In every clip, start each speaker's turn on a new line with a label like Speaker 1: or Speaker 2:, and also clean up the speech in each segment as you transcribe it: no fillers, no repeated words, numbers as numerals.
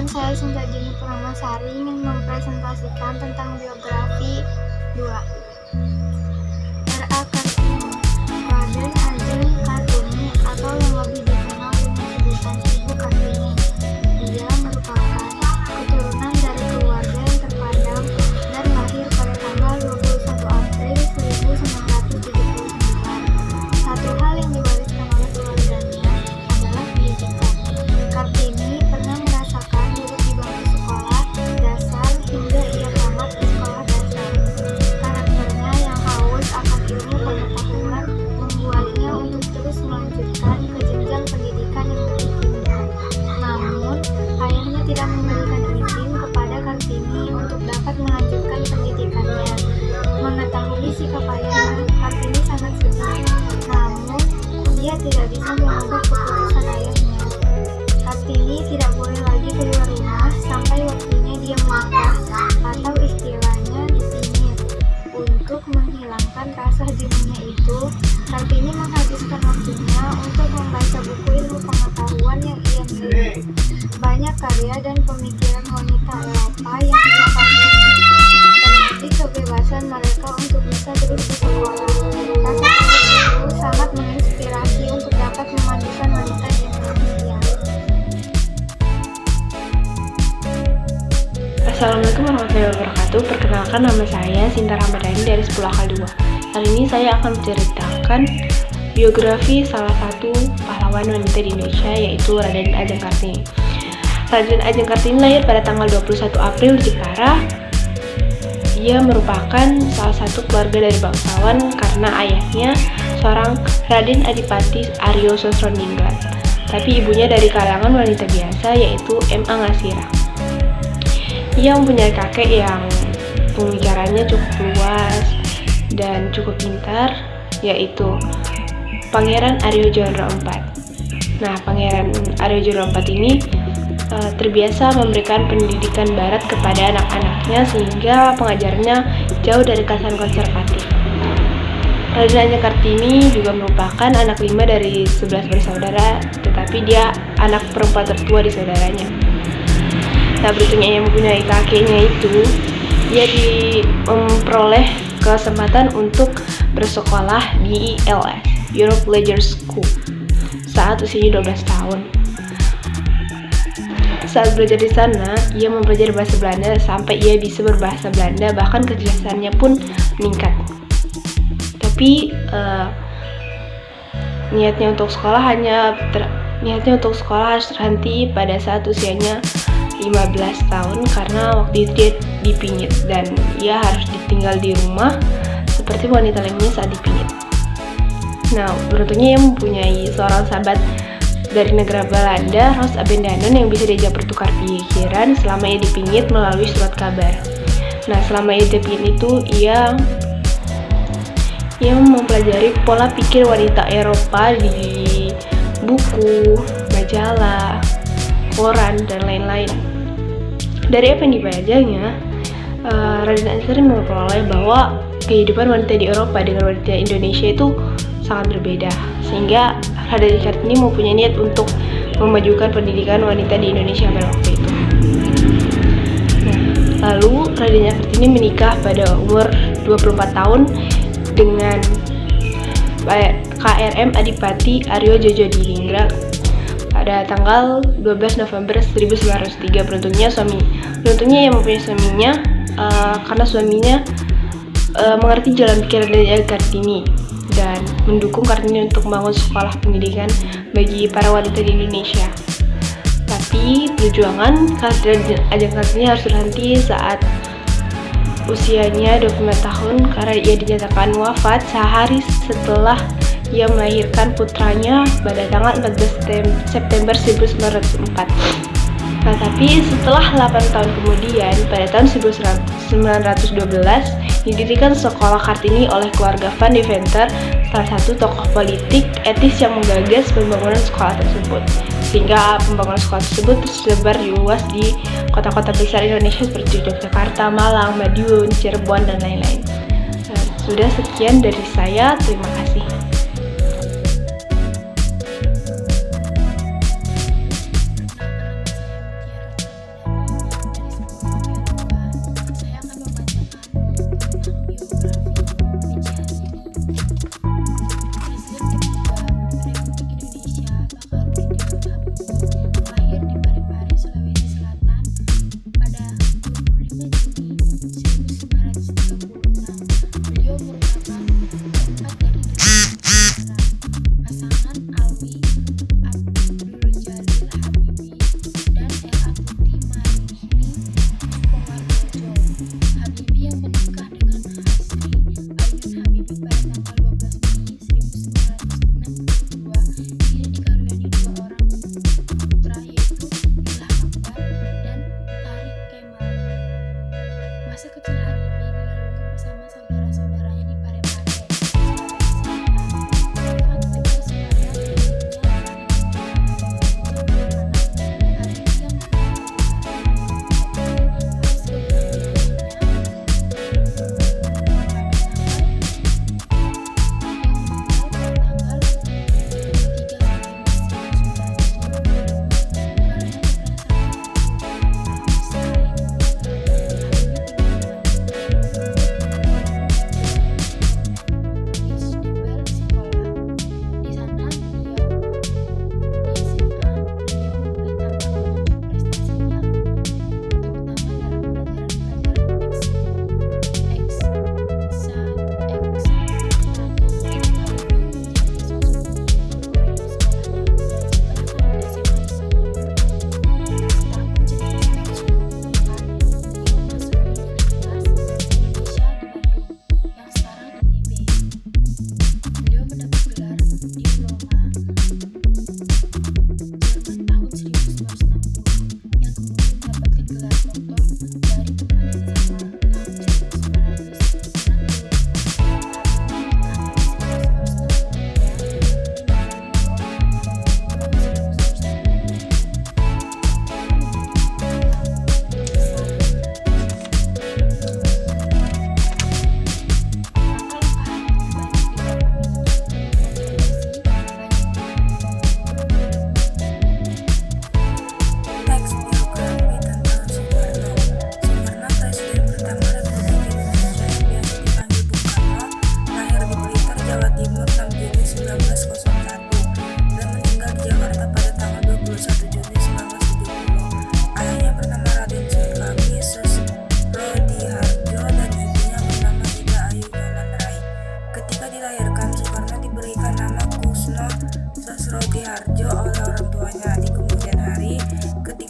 Speaker 1: Perkenalkan, saya Sinta Juni Purnamasari ingin mempresentasikan tentang biografi 2. R.A. Kartini, Raden Ajeng Kartini atau yang lebih dikenal dengan sebutan Ibu Kartini. Dia merupakan keturunan dari keluarga yang terpandang dan lahir pada tanggal 21 April 1979. Satu hal yang diwariskan oleh keluarganya adalah pendidikan. Kartini pernah merasakan duduk di bangku sekolah dasar hingga ia tamat di sekolah dasar. Karakternya yang haus akan ilmu pengetahuan membuatnya untuk terus melanjutkan ke jenjang pendidikan yang lebih tinggi. Namun, ayahnya tidak memberikan izin kepada Kartini untuk dapat melanjutkan pendidikannya. Mengetahui sikap ayahnya, Kartini sangat sedih. Namun, dia tidak bisa mengubah keputusan ayahnya. Kartini tidak boleh lagi keluar rumah sampai waktunya dia menikah atau istilahnya dipingit. Untuk menghilangkan rasa jenuhnya itu, Kartini menghabiskan waktunya untuk membaca buku ilmu pengetahuan yang ia miliki. Banyak karya dan pemikiran wanita Eropa yang ia kagumi, termasuk kebebasan mereka untuk bisa terus bersekolah. Rasa itu sangat menginspirasi untuk dapat memajukan wanita di Indonesia.
Speaker 2: Assalamualaikum warahmatullahi wabarakatuh. Perkenalkan, nama saya Sinta Ramadhani dari 10 Akal 2. Kali ini saya akan menceritakan biografi salah satu pahlawan wanita di Indonesia, yaitu Raden Ajeng Kartini. Raden Ajeng Kartini lahir pada tanggal 21 April di Jepara. Ia merupakan salah satu keluarga dari bangsawan karena ayahnya seorang Raden Adipati Aryo Sosroningrat, tapi ibunya dari kalangan wanita biasa, yaitu M.A. Ngasira. Ia mempunyai kakek yang pemikirannya cukup luas dan cukup pintar, yaitu Pangeran Aryo Jondro IV. Nah, Pangeran Aryo Jondro IV ini terbiasa memberikan pendidikan barat kepada anak-anaknya sehingga pengajarannya jauh dari kesan konservatif. Raden Ajeng Kartini juga merupakan anak 5 dari 11 bersaudara, tetapi dia anak perempuan tertua di saudaranya. Nah, beruntungnya yang mempunyai kakeknya itu, dia memperoleh kesempatan untuk bersekolah di ILS, Europe Leisure School, saat usianya 12 tahun. Saat belajar di sana, ia mempelajari bahasa Belanda sampai ia bisa berbahasa Belanda, bahkan kecerdasannya pun meningkat. Tapi niatnya untuk sekolah harus terhenti pada saat usianya 15 tahun karena waktu itu dia dipingit dan ia harus ditinggal di rumah seperti wanita lainnya saat dipingit. Nah, beruntungnya ia mempunyai seorang sahabat dari negara Belanda, Roos Abendanon, yang bisa diajak bertukar pikiran selama ia dipingit melalui surat kabar. Nah, selama ia dipingit itu ia mempelajari pola pikir wanita Eropa di buku, majalah, koran, dan lain-lain. Dari apa yang dipelajarinya, Raden Ajeng Kartini memperoleh bahwa kehidupan wanita di Eropa dengan wanita Indonesia itu sangat berbeda, sehingga Raden Ajeng Kartini mempunyai niat untuk memajukan pendidikan wanita di Indonesia pada waktu itu. Nah, lalu Raden Ajeng Kartini menikah pada umur 24 tahun dengan KRM Adipati Aryo Jojodiningrat pada tanggal 12 November 1903. Beruntungnya yang mempunyai suaminya karena suaminya mengerti jalan pikir Raden Ajeng Kartini dan mendukung Kartini untuk membangun sekolah pendidikan bagi para wanita di Indonesia. Tapi perjuangan Raden Ajeng Kartini harus berhenti saat usianya 25 tahun karena ia dinyatakan wafat sehari setelah ia melahirkan putranya pada tanggal 14 September 1904. Nah, tapi setelah 8 tahun kemudian, pada tahun 1912, didirikan sekolah Kartini oleh keluarga Van Deventer, salah satu tokoh politik etis yang menggagas pembangunan sekolah tersebut. Sehingga pembangunan sekolah tersebut tersebar luas di kota-kota besar Indonesia seperti Yogyakarta, Malang, Madiun, Cirebon, dan lain-lain. Nah, sudah sekian dari saya, terima kasih.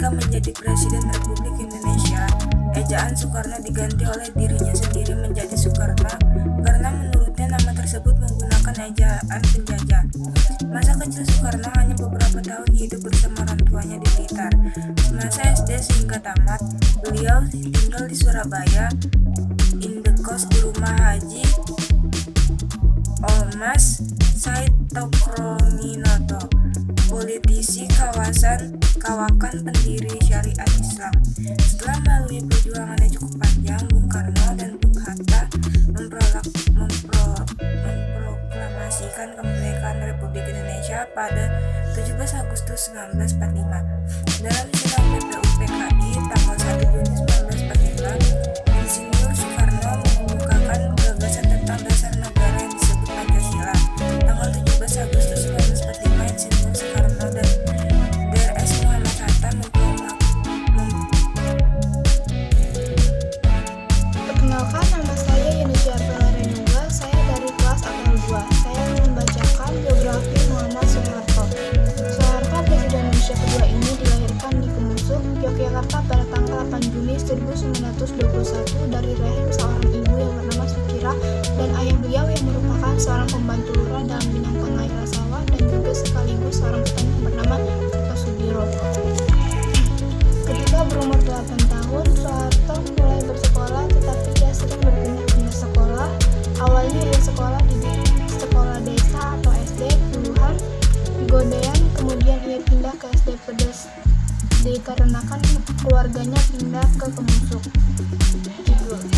Speaker 3: ketika menjadi Presiden Republik Indonesia, ejaan Soekarno diganti oleh dirinya sendiri menjadi Soekarno karena menurutnya nama tersebut menggunakan ejaan penjajah. Masa kecil Soekarno hanya beberapa tahun hidup bersama orang tuanya di Blitar. Semasa SD sehingga tamat, beliau tinggal di Surabaya, indekos di rumah Haji Omas Said Tokrominoto, politisi kawakan pendiri syariat Islam. Setelah melalui perjuangan yang cukup panjang, Bung Karno dan Bung Hatta memproklamasikan kemerdekaan Republik Indonesia pada 17 Agustus 1945. Dalam sidang BPUPKI tanggal 1 Juni 1945, Insinyur Soekarno mengemukakan gagasan tentang dasar negara yang disebut Pancasila. Tanggal 17 Agustus 1945, Insinyur Soekarno dan Drs. Muhammad Hatta
Speaker 1: Perkenalkan, nama saya Yunisyar Pelarenuga. Saya dari kelas Akal 2. Saya akan membacakan biografi Muhammad Soeharto. Soeharto, Presiden Indonesia kedua ini dilahirkan di Kemusuk, Yogyakarta pada tanggal 8 Juni 1921 dari rahim seorang ibu yang bernama Sukira dan ayah beliau yang merupakan seorang pembantu lurah dalam bidang pengairan sawah dan juga sekaligus seorang petani yang bernama Kertosudiro. Ketika berumur 8 tahun, Soeharto mulai bersekolah, tetapi ia sering berpindah-pindah sekolah. Awalnya ia sekolah di sekolah desa atau SD Puluhan di Godean, kemudian ia pindah ke SD Pedes dikarenakan keluarganya pindah ke Kemusuk.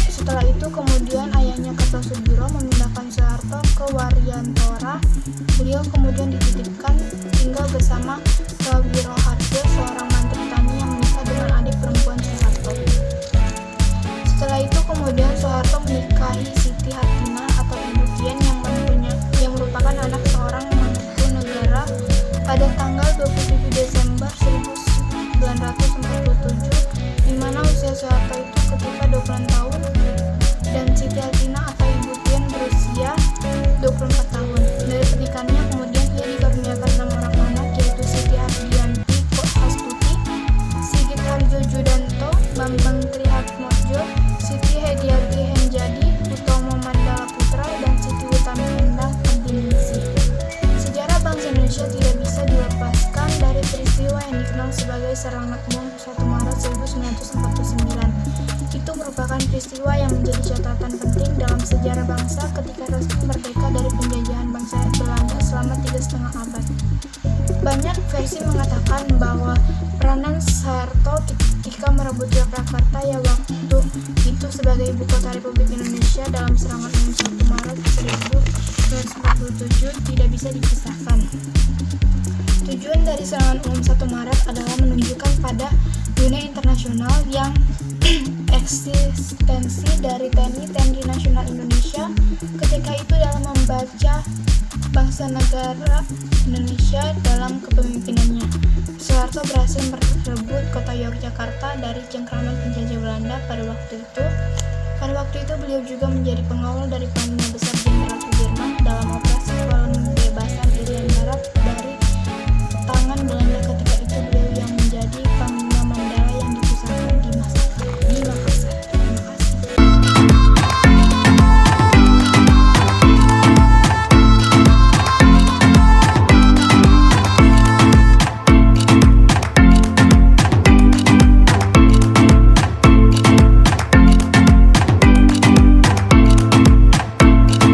Speaker 1: Setelah itu kemudian ayahnya Kertosudiro memindahkan Soeharto ke Waryantora. Beliau kemudian dititipkan tinggal bersama Prawiro Harjo, seorang mantri tani yang menikah dengan adik perempuan Soeharto. Setelah itu kemudian Soeharto menikahi Siti Hartinah atau Ibu Tien yang merupakan anak seorang mantu negara pada tanggal 27 Desember 1947, di mana usia Soeharto itu ketika 20 tahun dan Siti Hartinah atau Ibu Tien berusia 24 tahun. Dari pernikahannya kemudian ia dikaruniakan 6 orang anak, yaitu Siti Hardianti Hastuti, Sigit Harjo Judanto, Bambang Trihatmodjo, Siti Hediati Henjadi, Utomo Mandala Putra, dan Siti Utami Endang Abdiningsih. Sejarah bangsa Indonesia tidak bisa dilepaskan dari peristiwa yang dikenal sebagai Serangan Umum 1 Maret 1949. Itu merupakan peristiwa yang menjadi catatan penting dalam sejarah bangsa ketika resmi merdeka dari penjajahan bangsa Belanda selama 3,5 abad. Banyak versi mengatakan bahwa peranan Soeharto ketika merebut Yogyakarta waktu itu sebagai ibu kota Republik Indonesia dalam Serangan Umum 1 Maret 1947 tidak bisa dipisahkan. Tujuan dari Serangan Umum 1 Maret adalah menunjukkan pada dunia internasional yang eksistensi dari TNI Nasional Indonesia ketika itu dalam membaca bangsa negara Indonesia dalam kepemimpinannya. Soeharto berhasil merebut kota Yogyakarta dari cengkraman penjajah Belanda pada waktu itu. Pada waktu itu beliau juga menjadi pengawal dari Panglima Besar Jenderal Sudirman dalam operasi pembebasan